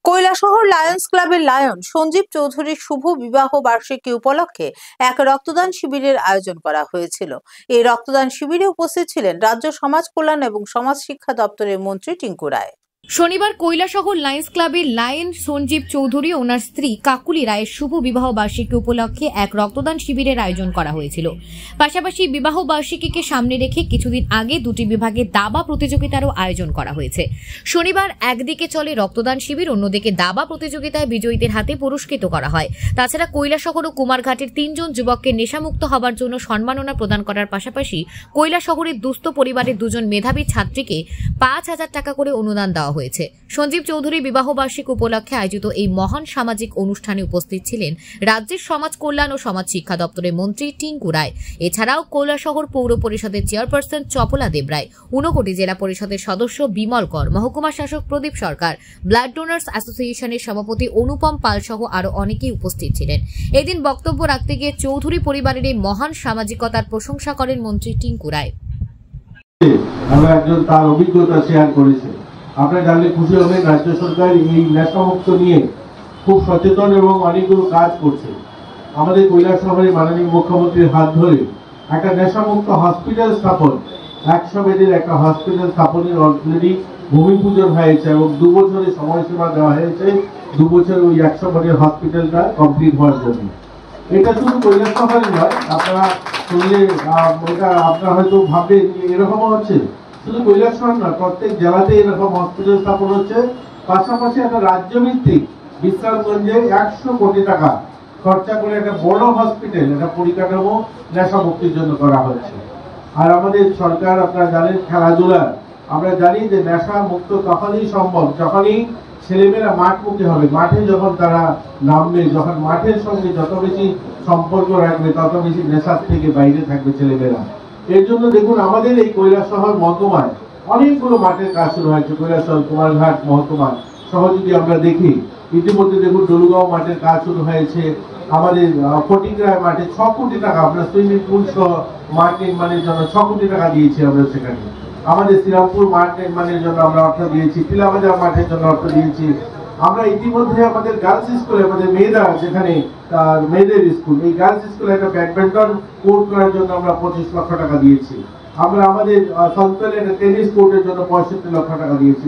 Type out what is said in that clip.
Kailashahar Lions ক্লাবের lion Sanjeev চৌধুরীর শুভ বিবাহ বার্ষিকী উপলক্ষে এক রক্তদান শিবিরের আয়োজন করা হয়েছিল। এই রক্তদান শিবিরে উপস্থিত ছিলেন রাজ্য সমাজ কল্যাণ এবং সমাজ শিক্ষা দপ্তরের মন্ত্রী টিঙ্কু রায়। শনিবার কৈলাসহর লায়ন্স ক্লাবের লায়ন সঞ্জীব চৌধুরী ও ওনার স্ত্রী কাকুলি রায়ের শুভ বিবাহ বার্ষিকী উপলক্ষে এক রক্তদান শিবিরের আয়োজন করা হয়েছিল। পাশাপাশি বিবাহ বার্ষিকীকে সামনে রেখে কিছুদিন আগে দুটি বিভাগে দাবা প্রতিযোগিতারও আয়োজন করা হয়েছে। শনিবার একদিকে চলে রক্তদান শিবির, অন্যদিকে দাবা প্রতিযোগিতায় বিজয়ীদের হাতে পুরস্কৃত করা হয়। তাছাড়া কৈলাসহর ও কুমারঘাটের 3 জন যুবককে নেশামুক্ত হবার জন্য সম্মাননা প্রদান করার পাশাপাশি কৈলাসহরের দুস্থ পরিবারের 2 জন মেধাবী ছাত্রীকে 5,000 টাকা করে অনুদান দেওয়া হয়েছে। সঞ্জীব চৌধুরী বিবাহ বার্ষিকী উপলক্ষে আয়োজিত এই মহান সামাজিক অনুষ্ঠানে উপস্থিত ছিলেন রাজ্যের সমাজ কল্যাণ ও সমাজ শিক্ষা দপ্তরের মন্ত্রী টিঙ্কু রায়। এছাড়াও কৈলাসহর পৌর পরিষদের চেয়ারপারসন চপলা দেবরায়, ঊনকোটি জেলা পরিষদের সদস্য বিমল কর, মহকুমা শাসক প্রদীপ সরকার, ব্লাড ডোনার্স অ্যাসোসিয়েশনের সভাপতি অনুপম পাল সহ আরো অনেকেই উপস্থিত ছিলেন। এদিন বক্তব্য রাখতে গিয়ে চৌধুরী পরিবারের এই মহান সামাজিকতার প্রশংসা করেন মন্ত্রী টিঙ্কু রায়। আমরা একজন তার অভিজ্ঞতা শেয়ার করেছে। আপনারা জানলে খুশি হবেন, রাজ্য সরকার এই নেশামুক্ত নিয়ে খুব সচেতন এবং অনেকগুলো কাজ করছে। আমাদের কৈলাসহরের মাননীয় মুখ্যমন্ত্রীর হাত ধরে একটা নেশামুক্ত হসপিটাল স্থাপন, 100 বেডের একটা হসপিটাল স্থাপনের অলরেডি ভূমি পূজন হয়েছে এবং 2 বছরের সময়সীমা দেওয়া হয়েছে। 2 বছর ওই 100 বেডের হসপিটালটা কমপ্লিট হওয়ার জন্য। এটা শুধু কৈলাসহরে নয়, আপনারা শুনলে এটা আপনারা হয়তো ভাববেন এরকমও হচ্ছে। শুধু কৈলাসহর নয়, প্রত্যেক জেলাতে এরকম হসপিটাল স্থাপন হচ্ছে। পাশাপাশি একটা রাজ্যভিত্তিক বিশ্রামগঞ্জে 100 কোটি টাকা খরচা করে একটা বড় হসপিটাল, একটা পরিকাঠামো নেশা মুক্তির জন্য করা হচ্ছে। আর আমাদের সরকার, আপনারা জানেন, খেলাধুলা, আমরা জানি যে নেশা মুক্ত তখনই সম্ভব যখনই ছেলেমেয়েরা মাঠমুখী হবে। মাঠে যখন তারা নামবে, যখন মাঠের সঙ্গে যত বেশি সম্পর্ক রাখবে, তত বেশি নেশার থেকে বাইরে থাকবে ছেলেমেয়েরা। এর জন্য দেখুন, আমাদের এই কৈলাসহর মহকুমায় অনেকগুলো মাঠের কাজ শুরু হয়েছে। কৈলাসহর, কুমারঘাট মহকুমা সহ যদি আমরা দেখি, ইতিমধ্যে দেখুন ডলুগাঁও মাঠের কাজ শুরু হয়েছে। আমাদের ফটিকরায় মাঠে 6 কোটি টাকা, আমরা সুইমিং পুল সহ মাঠ নির্মাণের জন্য 6 কোটি টাকা দিয়েছি আমরা সেখানে। আমাদের শ্রীরামপুর মাঠ নির্মাণের জন্য আমরা অর্থ দিয়েছি, তিলাবাজার মাঠের জন্য অর্থ দিয়েছি। আমরা ইতিমধ্যে আমাদের গার্লস স্কুলে, আমাদের মেয়েরা যেখানে মেয়েদের স্কুল, এই গার্লস স্কুলে একটা ব্যাডমিন্টন কোর্ট করার জন্য আমরা 25 লক্ষ টাকা দিয়েছি। আমরা আমাদের সন্তানের টেনিস কোর্টের জন্য 65 লক্ষ টাকা দিয়েছি।